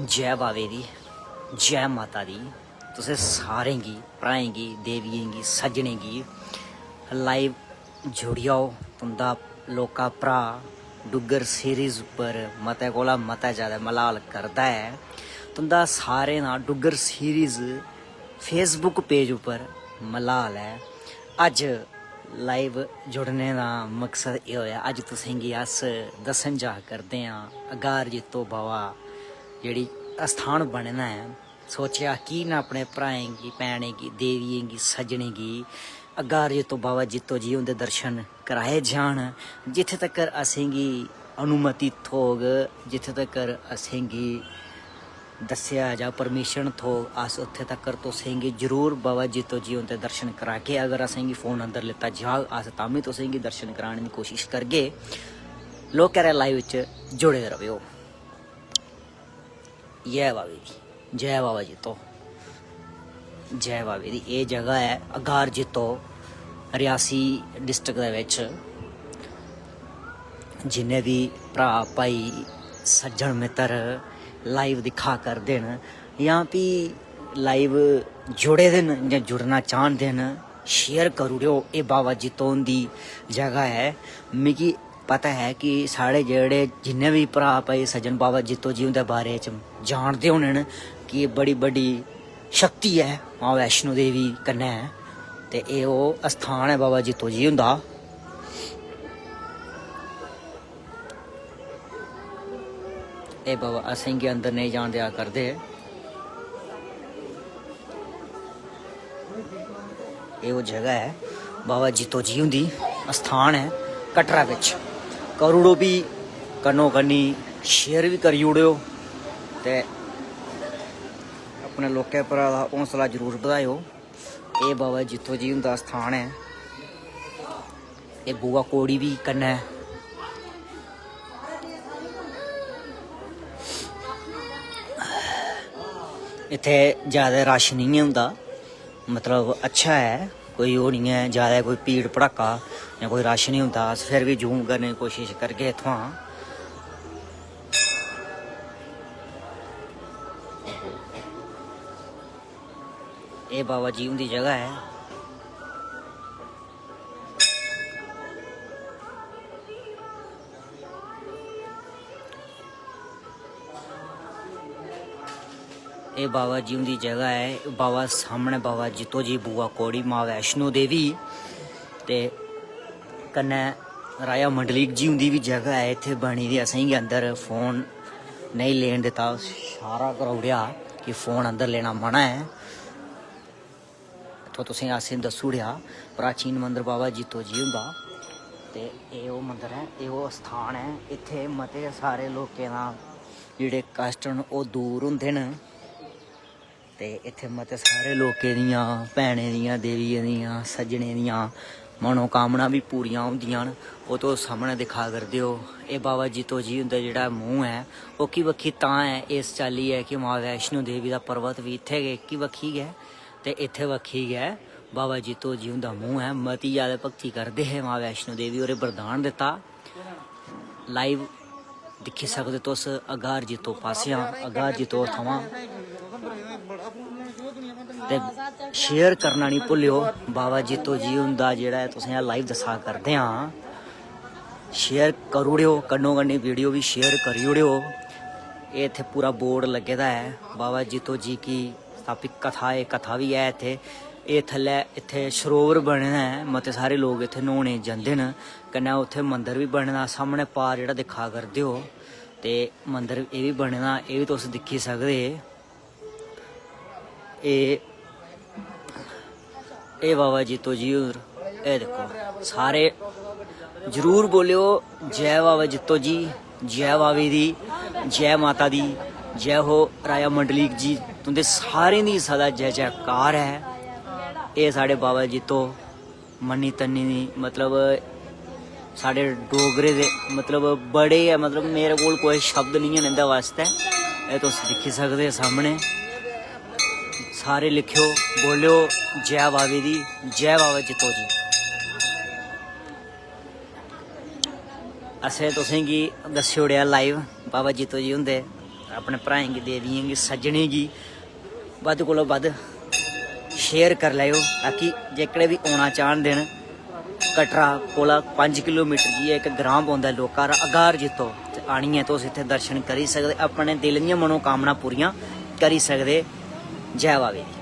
जय बावे दी जय माता दी तुसें सारें गी भ्राएं गी देवियें गी सज्जनें गी लाइव जुड़ी आओ। तुंदा लोका भ्रा डुग्गर सीरीज़ उप्पर मते कोला मता ज़्यादा मलाल करदा है। तुंदा सारें दा डुग्गर सीरीज़ फेसबुक पेज उप्पर मलाल है। अज लाइव जुड़ने का मकसद ये होया, अज तुसेंगी अस दस्सन जा करदे हां अगार जितो बावा जेह्ड़ी स्थान बनना है। सोचेआ कि ना अपने भ्राएं गी भैनें गी देवियें गी सज्जनें गी अगार जितो बाबा जितो जी उंदे दर्शन कराए जान। जित्थे तक्कर असेंगी अनुमति थोग, जित्थे तक्कर असेंगी दस्सेआ जां परमिशन थोग, अस उत्थे तक्कर तुसेंगी जरूर बाबा जितो जी उंदे दर्शन करागे। अगर असेंगी फोन अंदर लेता जाग अस तां तुसेंगी दर्शन कराने की कोशिश करगे। लोग कह रहे लाइव च जुड़े रहो। जय बाबे दी जय बाबा जितो जय बाबे दी। ये जगह है अगार जितो रियासी डिस्ट्रिक्ट दे विच। जिन्ने भी भरा भाई सज्जन मित्र लाइव दिखा करदे न या भी लाइव जुड़े दे न जां जुड़ना चाहते न, शेयर करूड़ो। ये बाबा जितो दी जगह है। मिगी पता है कि साढ़े जेड़े जिन्ने भी भरा भाई सज्जन बाबा जितो जी उंदे बारे च जानते होने न कि बड़ी बड़ी शक्ति है मां वैष्णो देवी कन्नै। ते ये ओह् स्थान है बाबा जितो जी हुंदा। ए बाबा असेंगी अंदर नहीं जान दिया करदे। ये वो जगह है बाबा जितो जी हुंदी स्थान है कटरा बिच। करूड़ो भी कन्नो कन्नी शेयर भी करी ओड़ो ते अपने लोकें भरा दा हौसला जरूर बधाओ। ये बाबा जितो जी हुंदा स्थान है। ये बुआ कोड़ी भी कन्नै। इत्थे ज़्यादा रश नहीं होंदा, मतलब अच्छा है, कोई वो नहीं है ज़्यादा कोई भीड़ भड़ाका या कोई रश नहीं होंदा। अस फिर भी जूम करने की कोशिश करगे इत्थुआं। ये बाबा जी उनकी जगह है। ये बाबा जी उनकी जगह है। बाबा सामने बाबा जितो जी बुआ कोड़ी मां वैष्णो देवी ते कन्नै राजा मंडलीक जी उनकी भी जगह है इत्थे बनी दी। असेंगी अंदर फोन नहीं लेन दिता, इशारा कराउड़ेआ कि फोन अंदर लेना मना है। तो तुसें असें दस्सूड़ेआ प्राचीन मंदिर बाबा जितो जी हुंदा। ते एह् ओह् मंदिर है, एह् ओह् स्थान है। इत्थे मते सारे लोकें दा जेह्ड़े कष्ट न ओह् दूर होंदे न। ते इत्थे मते सारे लोकें दियां भैनें दियां देवियें दियां सज्जनें दियां मनोकामना भी पूरियां होंदियां न। ओह् तुस सामने दिखा करदे हो। एह् बाबा जितो जी हुंदा जेह्ड़ा मूंह है ओह् की बक्खी तां है इस चाल्ली है कि मां वैष्णो देवी दा पर्वत भी इत्थे गै इक्की बक्खी गै ते इत्थे बक्खी गै बाबा जितो जी हुंदा मूंह है। मती ज़्यादा भगती करदे हे मां वैष्णो देवी होरें वरदान दिता। लाइव दिक्खी सकदे तुस अगार जितो पासेआं अगार जितो थमां। ते शेयर करना नहीं भुल्लियो। बाबा जितो जी हुंदा जेह्ड़ा तुसें लाइव दस्सा करदे हां, शेयर करूड़ेओ। कन्नो कन्नी वीडियो भी शेयर करी ओड़ेओ। ये इत्थे पूरा बोर्ड लगे दा है बाबा जितो जी की स्थापित कथा। ये कथा भी है इत्थे। ये थल्लै इत्थे सरोवर बने दा है, मते सारे लोग इत्थे न्हौने जंदे न। कन्नै उत्थे मंदिर भी बने दा सामने पार जेह्ड़ा दिक्खा करदे हो। ते मंदिर एह् भी बने दा, एह् भी तुस दिक्खी सकदे। ए बाबा जितो जी होर ए देखो सारे जरूर बोलियो जय बाबा जितो जी, जय बाबे दी, जय माता दी, जय हो राजा मंडलीक जी। तुंदे सारें दी सदा जय जयकार है। ये साढ़े बाबा जितो मन्नी तन्नी दी मतलब साढ़े डोगरे दे मतलब बड़े है, मतलब मेरे कोल कोई शब्द नहीं है इंदे वास्ते। ये तुस दिक्खी सकदे सामने। सारे लिखियो बोलियो जय बाबे दी, जय बाबा जितो जी। असें तुसेंगी दस्सी ओड़ेआ लाइव बाबा जितो जी हुंदे अपने भ्राएं गी देवियें गी सज्जनें गी वध कोला वध शेयर कर लियो ताकि जेकड़े भी आना चाहते हैं कटरा कोला 5 किलोमीटर की एक ग्राम पौंदा लोकारा अगार जितो ते आनिए तुस इत्थे दर्शन करी सकदे अपने दिल दियां मनोकामना पूरियां करी सकदे। जय बाबे दी।